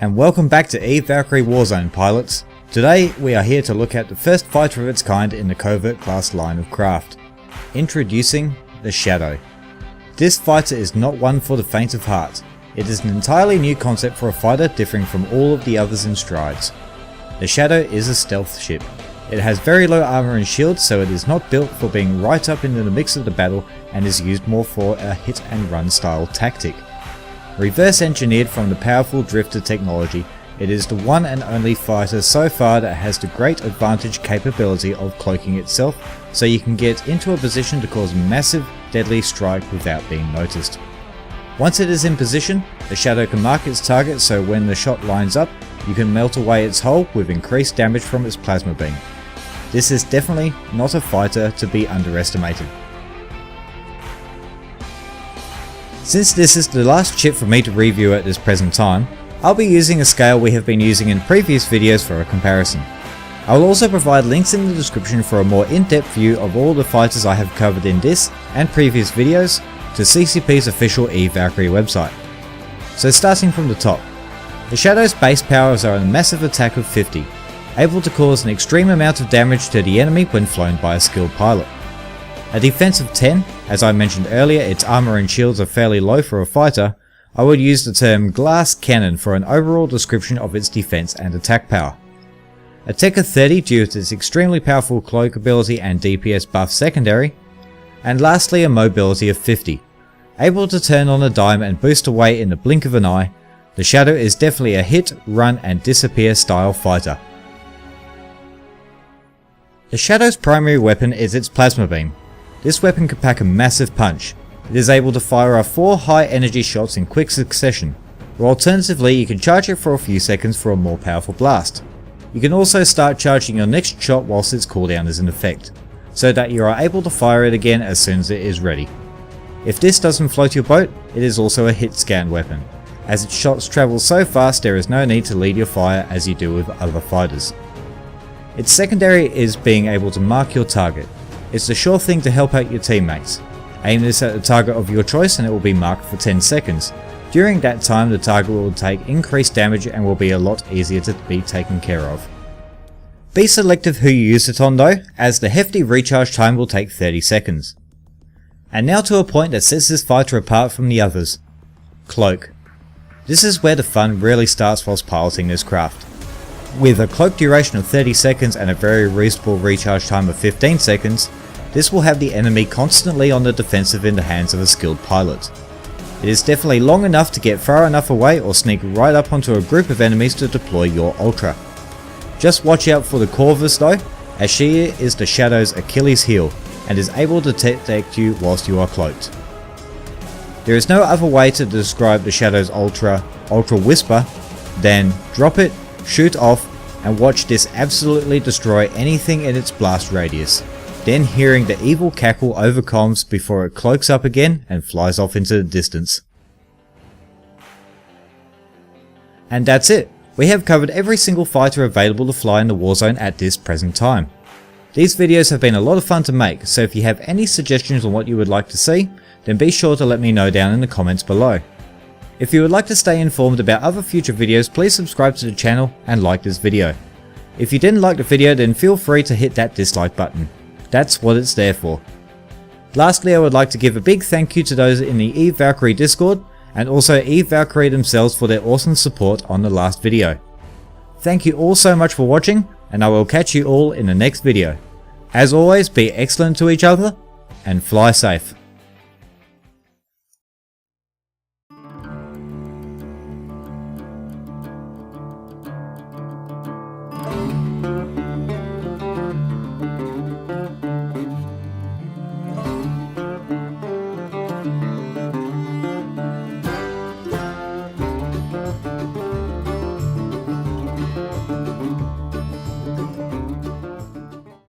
And welcome back to Valkyrie Warzone, pilots. Today we are here to look at the first fighter of its kind in the Covert class line of craft. Introducing the Shadow. This fighter is not one for the faint of heart. It is an entirely new concept for a fighter differing from all of the others in strides. The Shadow is a stealth ship. It has very low armor and shields, so it is not built for being right up into the mix of the battle and is used more for a hit and run style tactic. Reverse engineered from the powerful drifter technology, it is the one and only fighter so far that has the great advantage capability of cloaking itself, so you can get into a position to cause a massive deadly strike without being noticed. Once it is in position, the Shadow can mark its target, so when the shot lines up, you can melt away its hull with increased damage from its plasma beam. This is definitely not a fighter to be underestimated. Since this is the last ship for me to review at this present time, I'll be using a scale we have been using in previous videos for a comparison. I will also provide links in the description for a more in-depth view of all the fighters I have covered in this and previous videos to CCP's official Valkyrie website. So starting from the top, the Shadow's base powers are a massive attack of 50, able to cause an extreme amount of damage to the enemy when flown by a skilled pilot. A defense of 10, as I mentioned earlier, its armor and shields are fairly low for a fighter. I would use the term glass cannon for an overall description of its defense and attack power. A tech of 30 due to its extremely powerful cloak ability and DPS buff secondary. And lastly a mobility of 50. Able to turn on a dime and boost away in the blink of an eye, the Shadow is definitely a hit, run and disappear style fighter. The Shadow's primary weapon is its plasma beam. This weapon can pack a massive punch. It is able to fire off 4 high energy shots in quick succession, or alternatively you can charge it for a few seconds for a more powerful blast. You can also start charging your next shot whilst its cooldown is in effect, so that you are able to fire it again as soon as it is ready. If this doesn't float your boat, it is also a hit scan weapon. As its shots travel so fast there is no need to lead your fire as you do with other fighters. Its secondary is being able to mark your target. It's the sure thing to help out your teammates. Aim this at the target of your choice and it will be marked for 10 seconds. During that time the target will take increased damage and will be a lot easier to be taken care of. Be selective who you use it on though, as the hefty recharge time will take 30 seconds. And now to a point that sets this fighter apart from the others. Cloak. This is where the fun really starts whilst piloting this craft. With a cloak duration of 30 seconds and a very reasonable recharge time of 15 seconds, this will have the enemy constantly on the defensive in the hands of a skilled pilot. It is definitely long enough to get far enough away or sneak right up onto a group of enemies to deploy your ultra. Just watch out for the Corvus though, as she is the Shadow's Achilles heel and is able to detect you whilst you are cloaked. There is no other way to describe the Shadow's ultra whisper than drop it, shoot off and watch this absolutely destroy anything in its blast radius, then hearing the evil cackle over comms before it cloaks up again and flies off into the distance. And that's it. We have covered every single fighter available to fly in the Warzone at this present time. These videos have been a lot of fun to make, so if you have any suggestions on what you would like to see, then be sure to let me know down in the comments below. If you would like to stay informed about other future videos, please subscribe to the channel and like this video. If you didn't like the video, then feel free to hit that dislike button. That's what it's there for. Lastly, I would like to give a big thank you to those in the Valkyrie Discord and also Valkyrie themselves for their awesome support on the last video. Thank you all so much for watching, and I will catch you all in the next video. As always, be excellent to each other and fly safe.